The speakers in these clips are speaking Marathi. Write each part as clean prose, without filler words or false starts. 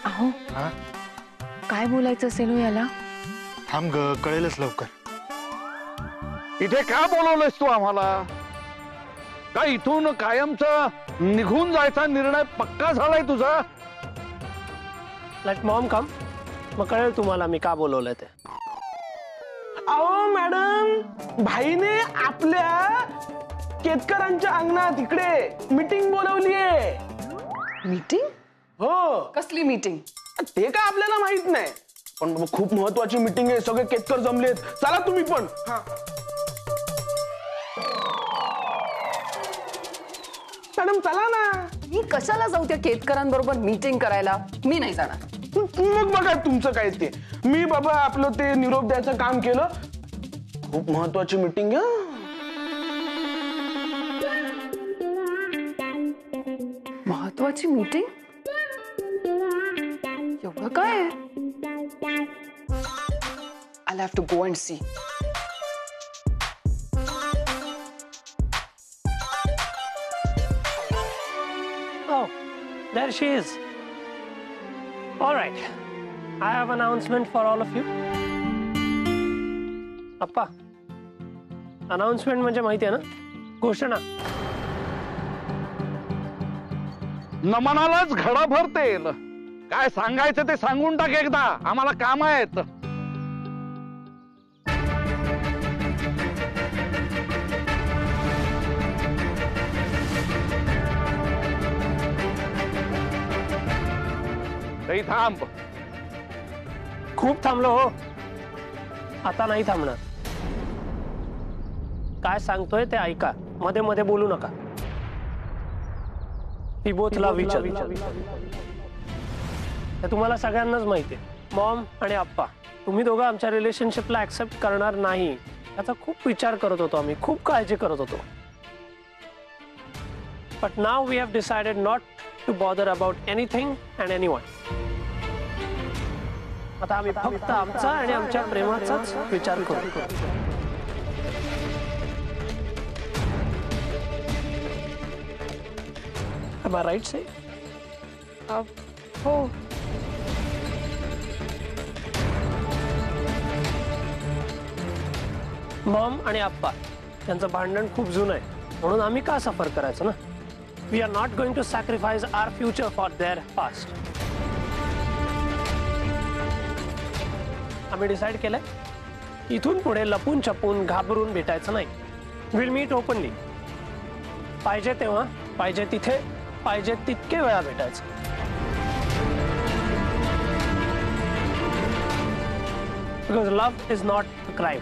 अहो काय बोलायचं असेल हो याला? थांब ग, कळेलच लवकर. इथे का बोलवलंस तू आम्हाला? का इथून कायमचा निघून जायचा निर्णय पक्का झालाय तुझा? लेट मॉम कम, मग कळेल तुम्हाला मी का बोलवलंय ते. अहो मॅडम, भाईने आपल्या केतकरांच्या अंगणात इकडे मीटिंग बोलवलीये. मीटिंग? हो. कसली मीटिंग? ते काय आपल्याला माहित नाही, पण खूप महत्वाची मीटिंग आहे. सगळे केतकर जमलेत. चला तुम्ही पण. मॅडम चला ना. मी कशाला जाऊ त्या केतकरांबरोबर मीटिंग करायला? मी नाही जाणार. मग बघा तुमचं काय ते. मी बाबा आपलं ते निरोप द्यायचं काम केलं. खूप महत्वाची मीटिंग आहे. महत्वाची मीटिंग? एवढं काय? I'll have to go and see. Oh, there she is. All right, I have an announcement for all of you. Appa, announcement म्हणजे माहिती आहे ना, घोषणा. नमनालाच घडा भरतेल. काय सांगायचं ते सांगून टाक एकदा, आम्हाला काम आहेत. थांब. खूप थांबलो हो, आता नाही थांबणार. काय सांगतोय ते ऐका, मध्ये मध्ये बोलू नका. ही बोथ लव्ह ईच अदर. हे तुम्हाला सगळ्यांनाच माहिती आहे. मॉम आणि आप्पा, तुम्ही दोघं आमच्या रिलेशनशिपला ऍक्सेप्ट करणार नाही याचा खूप विचार करत होतो आम्ही, खूप काळजी करत होतो. But now we have decided not to bother about anything and anyone. आता आम्ही फक्त आमचा आणि आमच्या प्रेमाचाच विचार करू. Am I right, say? हो. मॉम आणि आप्पा यांचं भांडण खूप जुनं आहे, म्हणून आम्ही का सफर करायचं ना. We are not going to sacrifice our future for their past. आम्ही डिसाइड केलंय इथून पुढे लपून छपून घाबरून भेटायचं नाही. Will meet openly. पाहिजे तेव्हा, पाहिजे तिथे, पाहिजे तितके वेळा भेटायचं. Because love is not a crime.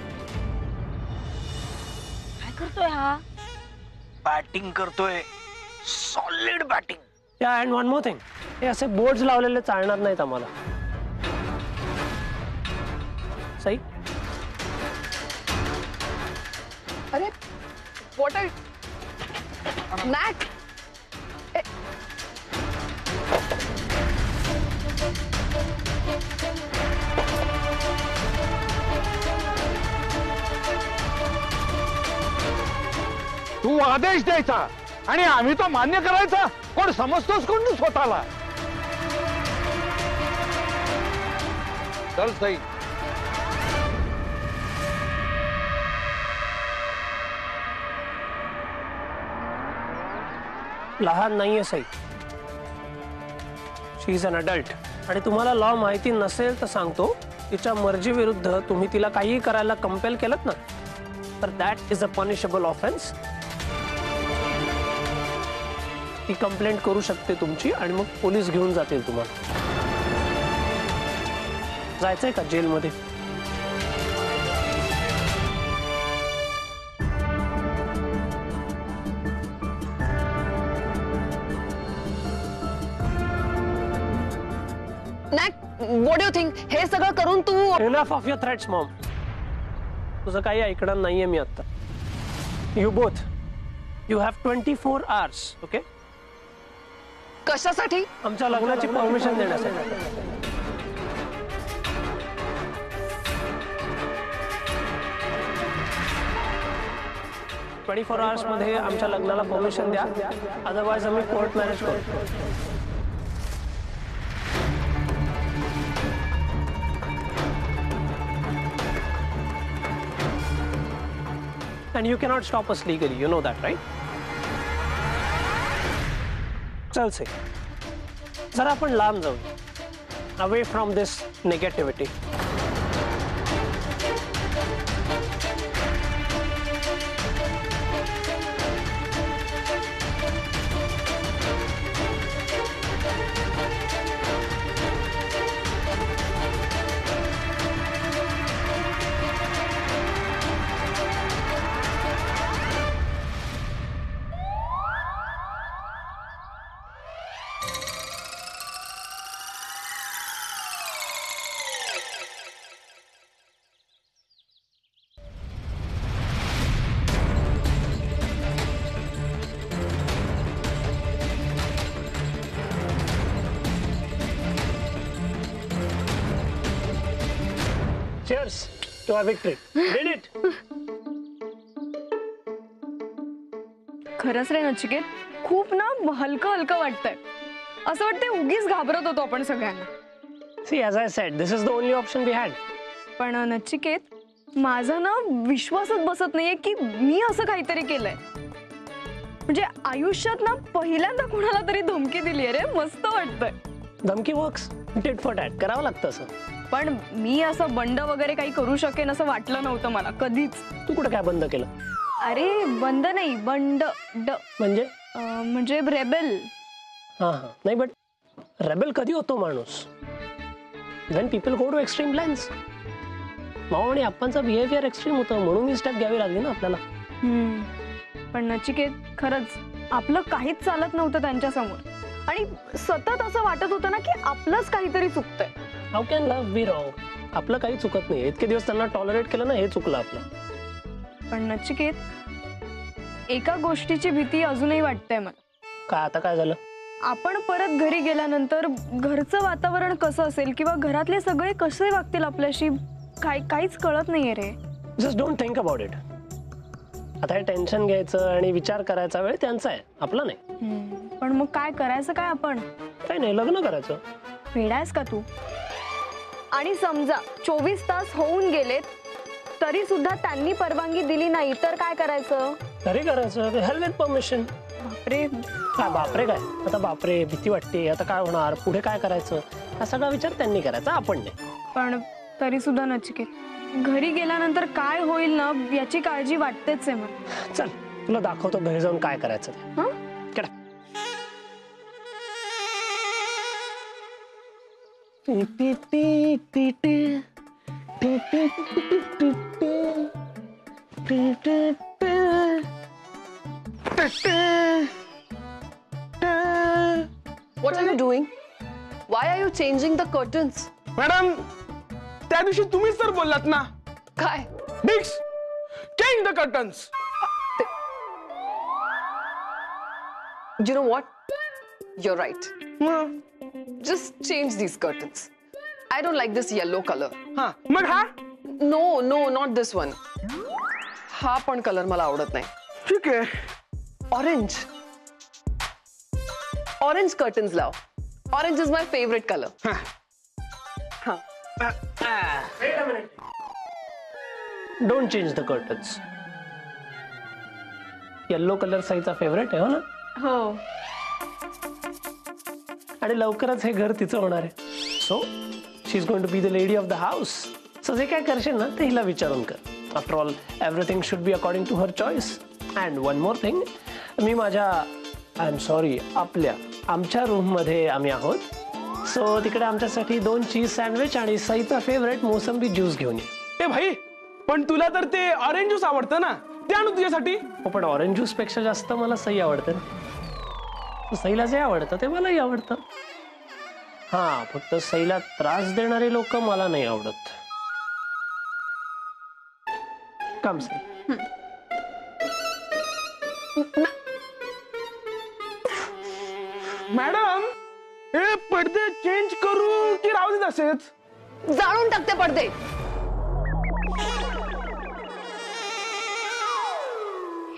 काय करतोय हा? बॅटिंग करतोय, सॉलिड बॅटिंग. या अँड वन मोर थिंग, हे असे बोर्ड्स लावलेले चालणार नाहीत आम्हाला. सही? अरे व्हॉट आर नॅक? तू आदेश द्यायचा आणि आम्ही तो मान्य करायचा. कोण समजतोस कोण तू स्वतःला? चल सई. लहान नाहीये सई. शी इज अन अडल्ट. आणि तुम्हाला लॉ माहिती नसेल तर सांगतो, तिच्या मर्जी विरुद्ध तुम्ही तिला काहीही करायला कंपेल केलं ना, तर that is a punishable offence. ती कंप्लेंट करू शकते तुमची आणि मग पोलीस घेऊन जातील तुम्हाला. जायचंय का जेलमध्ये? What do you think? हे सगळं करून तू enough of your threats mom. तुझं काही ऐकणार नाहीये मी आता. You both, you have 24 hours. Okay? कशासाठी? आमच्या लग्नाची परमिशन देण्यासाठी. 24 hours मध्ये आमच्या लग्नाला परमिशन द्या, अदरवाइज आम्ही कोर्ट मॅरेज करतो. And you cannot stop us legally, you know that, right? चल से जरा आपण लांब जाऊ, away from this negativity. Cheers to our victory. Did it? खरंच रे नचिकेत, खूप ना हलकं हलकं वाटतंय. असं वाटतंय उगीच घाबरत होतो आपण सगळ्यांना. See, as I said, this is the only option we had. पण नचिकेत, माझा ना विश्वासच बसत नाहीये की मी असं काहीतरी केलंय. म्हणजे आयुष्यात ना पहिल्यांदा कोणाला तरी धमकी दिली रे. मस्त वाटतंय. धमकी वर्क्स, टिट फॉर टॅट करावं लागतं असं. पण मी असं बंड वगैरे काही करू शकेन असं वाटलं नव्हतं मला कधीच. तू कुठं काय बंद केलं? अरे बंद नाही, बंड म्हणजे रेबेल. हा हा, नाही बट रेबेल कधी होतो माणूस? when people go to extreme lengths. मावा आणि आप्पांचं बिहेवियर एक्स्ट्रीम होतं म्हणून ही स्टेप घ्यावी लागली ना आपल्याला. पण नचिकेत, खरंच आपलं काहीच चालत नव्हतं त्यांच्या समोर आणि सतत असं वाटत होतं ना की आपलंच काहीतरी चुकतंय. How can love be wrong? आपलं काही चुकत नाही. इतके दिवस त्यांना टॉलरेट केलं ना, हे चुकलं आपलं. पण नचिकेत, एका गोष्टीची भीती अजूनही वाटतेय मला. काय? आता काय झालं? आपण परत घरी गेल्यानंतर घरचं वातावरण कसं असेल किंवा घरातले सगळे कसे वागतील आपल्याशी, काहीच कळत नाहीये रे. Just don't think about it. आता हे टेन्शन घ्यायचं आणि विचार करायचा वेळ त्यांचा आहे, आपला नाही. पण मग काय करायचं? काय आपण? काही नाही, लग्न करायचं. वेडायस का तू? आणि समजा 24 तास होऊन गेलेत तरी सुद्धा त्यांनी परवानगी दिली नाही तर काय करायचं? तरी करायचं, हेल्प विथ परमिशन. बापरे. काय बापरे? काय आता बापरे, भीती वाटते, आता काय होणार, पुढे काय करायचं, हा सगळा विचार त्यांनी करायचा, आपण नाही. पण तरी सुद्धा नचिकेत, घरी गेल्यानंतर काय होईल ना याची काळजी वाटतेच आहे मला. चल तुला दाखवतो घरी जाऊन काय करायचं ते. केडा. What are you doing? Why are you changing the curtains? Madam, त्या दिवशी तुम्हीच तर बोललात ना. काय? डिक्स, change the curtains. You know what? You're right. Just change these curtains. I don't like this yellow color. हा, मग हा? No, not this one. हा पण कलर मला आवडत नाही. ठीक आहे. Orange. Orange curtains लाव. Orange is my favorite color. हा. Wait a minute. Don't change the curtains. Yellow colour साईचा फेवरेट आहे, हो ना? हो. आणि लवकरच हे घर तिचं होणार आहे. So she is going to be the lady of the house. So जे काय करशील ना ते हिला विचारून कर. After all everything should be according to her choice. And one more thing, मी माझ्या आय एम सॉरी आमच्या रूममध्ये आम्ही आहोत. सो तिकडे आमच्यासाठी 2 चीज सँडविच आणि सईचा फेवरेट मोसंबी ज्यूस घेऊन ये. ए भाई, पण तुला तर ते ऑरेंज ज्यूस आवडतं ना, ते आणू तुझ्यासाठी. हो, पण ऑरेंज ज्यूस पेक्षा जास्त मला सई आवडतं ना. सईला जे आवडतं ते मलाही आवडतं. हा, फक्त सईला त्रास देणारे लोक मला नाही आवडत. काम सई. मॅडम, हे पडदे चेंज करू की राहू दे तसेच? जाळून टाकते पडदे.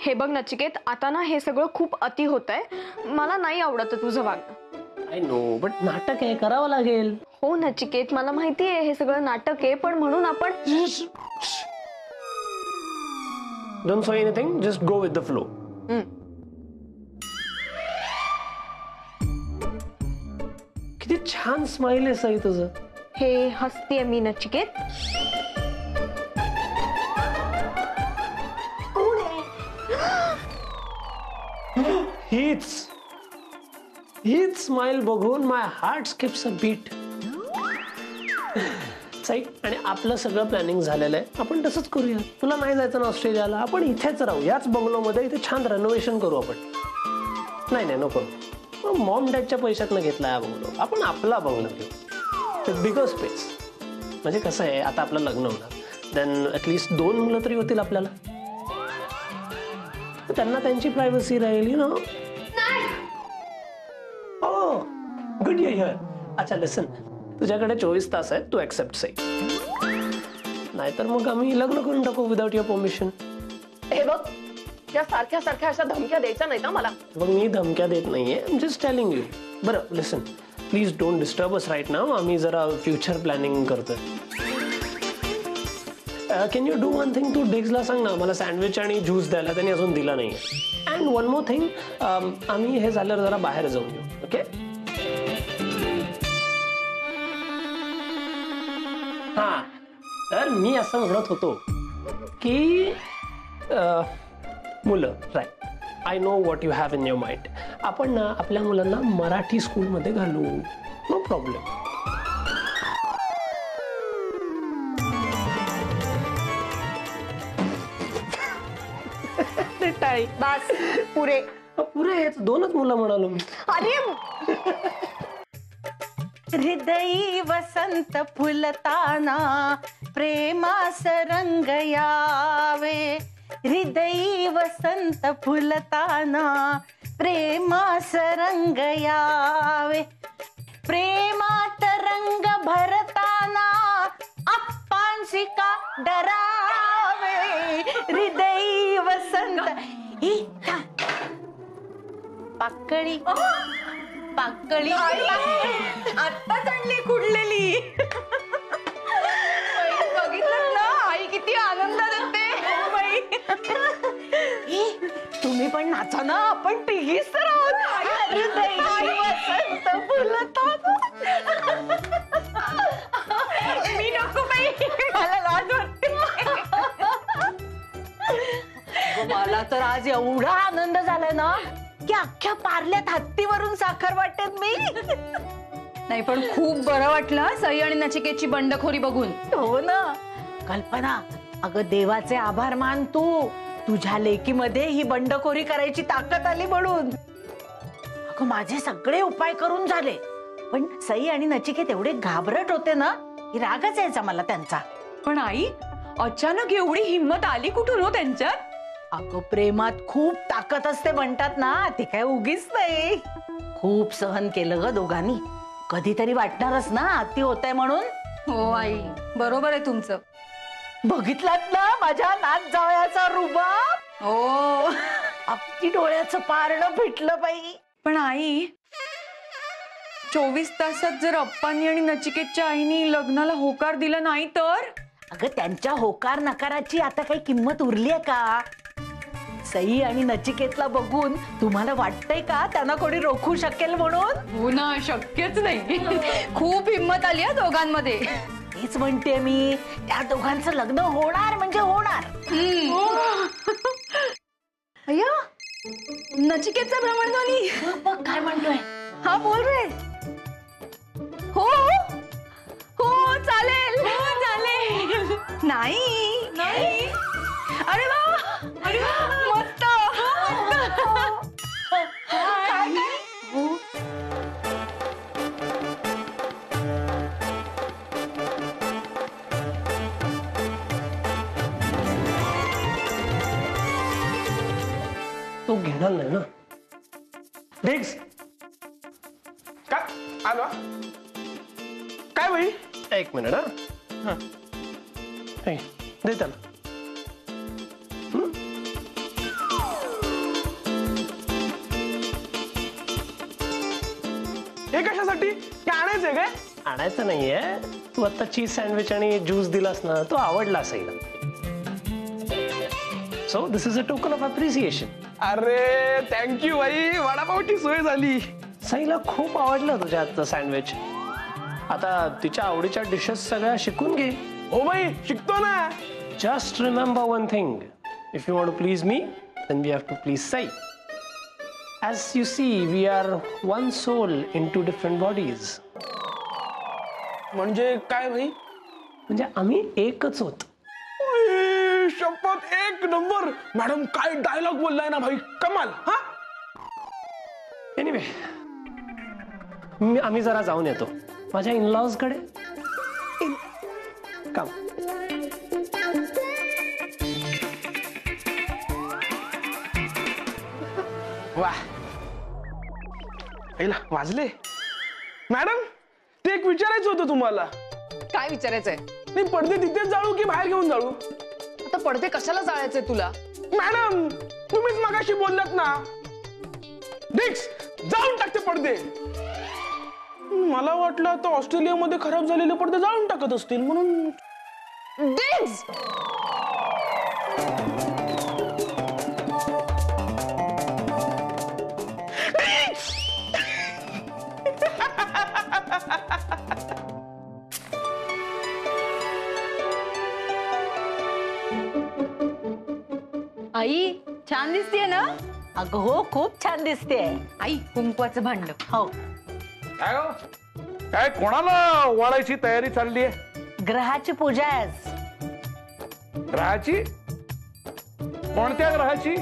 हे बघ नचिकेत, आता ना हे सगळं खूप अति होत आहे. मला नाही आवडत तुझं वागणं. आय नो, बट नाटक आहे, करावं लागेल. हो नचिकेत, मला माहिती आहे हे सगळं नाटक आहे, पण म्हणून आपण don't say anything, just go with the flow. किती छान स्माइल आहे सई तुझं. हे हसतीये मी नचिकेत. हीच स्माइल बघून माय हार्ट स्किप्स अ बीट. सई, आणि आपलं सगळं प्लॅनिंग झालेलं आहे, आपण तसंच करूया. तुला नाही जायचं ना ऑस्ट्रेलियाला, आपण इथेच राहू, याच बंगलोमध्ये. इथे छान रेनोव्हेशन करू आपण. नाही नाही नको, मॉम डॅडच्या पैशातनं घेतला हा बंगलो, आपण आपला बंगलो घेऊ, बिगर स्पेस. म्हणजे कसं आहे, आता आपलं लग्न होणार, देन ॲटलिस्ट 2 मुलं तरी होतील आपल्याला, त्यांना त्यांची प्रायव्हसी राहील, you know. Oh good you here. अच्छा लिसन, तुझ्याकडे 24 तास आहेत, तू ऍक्सेप्ट सई, नाहीतर मग आम्ही लग्न करून टाकू विदाउट युअर परमिशन. हे बघ, त्या सारख्या सारख्या अशा धमक्या द्यायच्या नाही ना मला. मग मी धमक्या देत नाहीये, I am just telling you. बरं listen, please don't disturb us right now. आम्ही जरा फ्युचर प्लॅनिंग करतोय. Can you do one thing, तू डिग्सला सांग ना मला सँडविच आणि ज्यूस द्यायला, त्यांनी अजून दिला नाही. अँड वन मोर थिंग, आम्ही हे झाल्यावर जरा बाहेर जाऊन येऊ, ओके? हा, तर मी असं म्हणत होतो की मुलं, right, I know what you have in your mind. आपण ना आपल्या मुलांना मराठी स्कूलमध्ये घालू, नो प्रॉब्लेम. बस पुरे. पुरे 2च मुलं म्हणालो मी. अरे हृदयी वसंत फुलताना प्रेमास रंग यावे. हृदयी वसंत फुलताना प्रेमास रंग यावे. प्रेमात रंग भरताना अप्पांशी का डरावे. हृदयी वसंत ही पाकळी पाकळी आता चढली कुडलेली. बघितलं ना आई किती आनंद देते. तुम्ही पण नाचा ना, आपण तिघीच तर आहोत. हृदयी वसंत फुलताना. मी नको बाई, मला लाज वाटते. मला तर आज एवढा आनंद झालाय ना की अख्ख्या पार्ल्यात हत्तीवरून साखर वाटेत मी. नाही पण खूप बरं वाटलं सई आणि नचिकेतची बंडखोरी बघून. हो ना कल्पना, अगं देवाचे आभार मान तू. तुझ्या लेकीमध्ये ही बंडखोरी करायची ताकद आली म्हणून. अगं माझे सगळे उपाय करून झाले, पण सई आणि नचिकेत एवढे घाबरट होते ना की रागच यायचा मला त्यांचा. पण आई, अचानक एवढी हिंमत आली कुठून हो त्यांच्यात? अगं प्रेमात खूप ताकद असते म्हणतात ना, ते काय उगीच नाही. खूप सहन केलं ग दोघांनी. कधीतरी वाटणारच ना अति होतंय म्हणून. हो आई, बरोबर आहे तुमचं. बघितलात ना माझ्या नात जावयाचा रुबाब. हो, अगदी डोळ्याचं पारणं फिटलं बाई. पण आई, 24 तासात जर अप्पांनी आणि नचिकेतच्या आईनी लग्नाला होकार दिला नाही तर? अगं त्यांच्या होकार नकाराची आता काही किंमत उरली आहे का? सई आणि नचिकेतला बघून तुम्हाला वाटतंय का त्यांना कोणी रोखू शकेल म्हणून? हो ना, शक्यच नाही. खूप हिंमत आली आहे दोघांमध्ये. तेच म्हणते मी, त्या दोघांचं लग्न होणार म्हणजे होणार. अय्या, नचिकेतचा भ्रमणध्वनी. बघ काय म्हणतोय. हा बोल रे. हो हो चालेल. हो चालेल. नाही नाही. अरे वा, अरे वा, मस्त. तो घेणार नाही ना. डिग्स, काय आलो काय बाई? 1 मिनिट. हा, दे त्याला. काय आणायचंय काय? आणायचं नाहीये, तू आता चीज सँडविच आणि ज्यूस दिलास ना, तो आवडला सईला. So this is a token of appreciation. अरे थँक्यू भाई, वडापावची सोय झाली. सईला खूप आवडलं तुझ्या हातचं सँडविच. आता तिच्या आवडीच्या डिशेस सगळ्या शिकून घे. हो भाई, शिकतो ना. Just remember one thing. If you want to please me, then we have to please Sai. As you see, we are one soul in two different bodies. म्हणजे काय भाई? म्हणजे आम्ही एकच होत. ओय, शपथ एक नंबर. मॅडम काय डायलॉग बोललाय ना भाई, कमाल. हा एनिवे, आम्ही जरा जाऊन येतो माझ्या इनलॉज कडे. काम. वा, पहिला वाजले. मॅडम ते एक विचारायचं होतं तुम्हाला. काय विचारायचंय? नाही, पडदे तिथेच जाळू की बाहेर घेऊन जाळू? आता पडदे कशाला जाळायचे तुला? मॅडम तुम्हीच मगाशी बोललात ना, डिक्स जाळून टाकते पडदे. मला वाटलं आता ऑस्ट्रेलियामध्ये खराब झालेले पडदे जाळून टाकत असतील म्हणून. डिग्स! आई छान दिसतेय ना? अगं हो, खूप छान दिसते. आई कुंकवाचं भांड. हो, काय हो? काय कोणाला वाढायची तयारी चालली आहे? ग्रहाची पूजा आहे आज. ग्रहाची? कोणत्या ग्रहाची?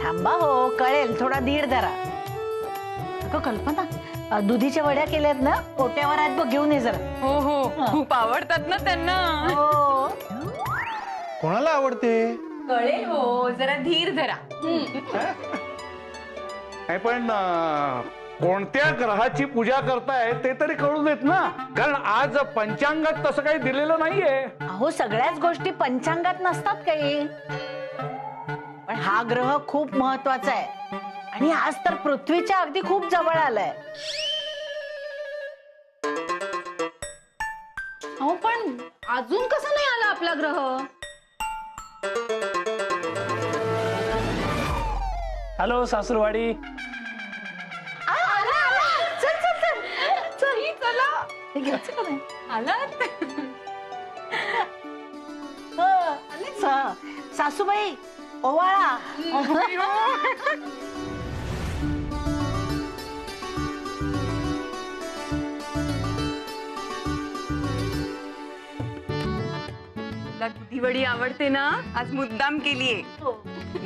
थांबा हो, कळेल, थोडा धीर धरा. अगं कल्पना, दुधीच्या वड्या केल्यात ना, ओट्यावर आहेत बघ, घेऊन ये जरा. हो हो, खूप आवडतात ना त्यांना. हो. कोणाला आवडते? कळेल हो, जरा धीर धरा. नाही पण कोणत्या ग्रहाची पूजा करताय ते तरी कळू देत ना, कारण आज पंचांगात तसं काही दिलेलं नाहीये. अहो सगळ्याच गोष्टी पंचांगात नसतात काही, पण हा ग्रह खूप महत्वाचा आहे आणि आज तर पृथ्वीच्या अगदी खूप जवळ आलाय. अहो पण अजून कसं नाही आला आपला ग्रह? हॅलो सासूरवाडी. चल चल चल चल चला. हे घ्यायचं का नाही? आलात? सासूबाई ओवाळा. तुला दुधी वडी आवडते ना? आज मुद्दाम केलीये.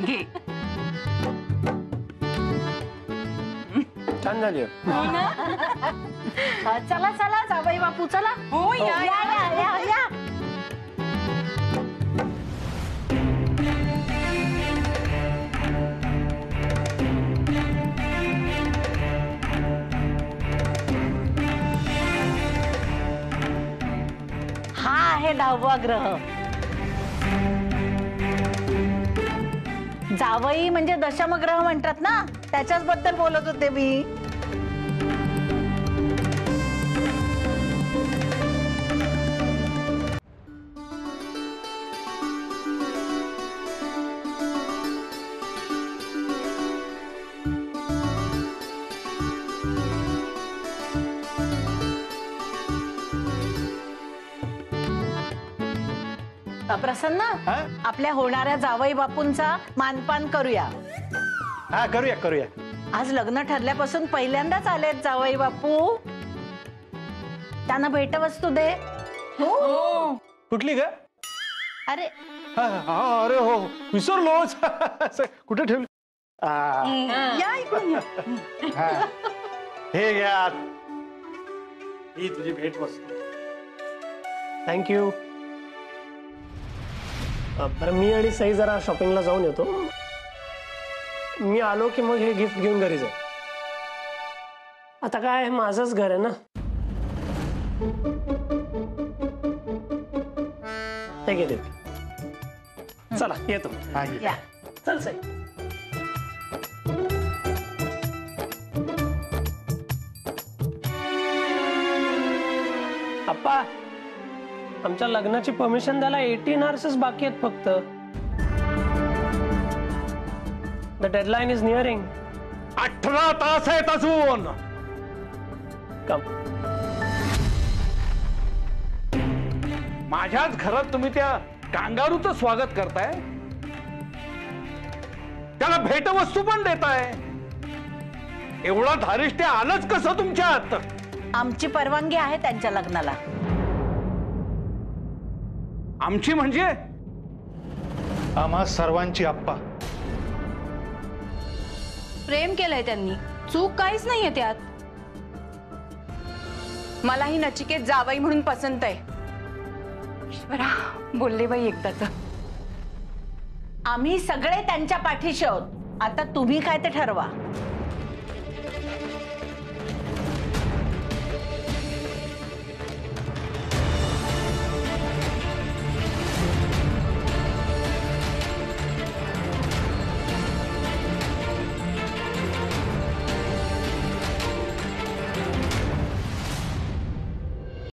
घे. छान झाली. चला चला जावई बापू चला. हो या या या या या. हा आहे 10वा ग्रह. जावई म्हणजे दशम ग्रह म्हणतात ना, त्याच्याच बद्दल बोलत होते मी. प्रसन्न, आपल्या होणाऱ्या जावई बापूंचा मानपान करूया. हा करूया करूया. आज लग्न ठरल्यापासून पहिल्यांदाच आलेत जावई बापू. त्यांना भेटवस्तू दे. हो. कुठली ग? अरे अरे हो, विसरलोच. कुठे ठेवली? या इकडून या. हे घ्या, ही तुझी भेट वस्तू. थँक्यू. बरं मी आणि सई जरा शॉपिंगला जाऊन येतो. मी आलो की मग हे गिफ्ट घेऊन घरी जाऊ. आता काय माझंच घर आहे ना. हे घे देव. चला येतो. या. चल सई. आमच्या लग्नाची परमिशन द्यायला 18 hours बाकी आहेत फक्त. The deadline is nearing. 18 तास आहेत अजून. कम. माझ्याच घरात तुम्ही त्या कांगारूचं स्वागत करताय, त्याला भेटवस्तू पण देताय. एवढा धारिष्ट्य आलंच कसं तुमच्यात? आमची परवानगी आहे त्यांच्या लग्नाला. आमची म्हणजे? आम्हा सर्वांची आप्पा. प्रेम केलंय त्यांनी, चूक काहीच नाहीये त्यात. मलाही नचिकेत जावई म्हणून पसंत आहे. ईश्वरा, बोलले बाई एकदाच. आम्ही सगळे त्यांच्या पाठीशी आहोत. आता तुम्ही काय ते ठरवा.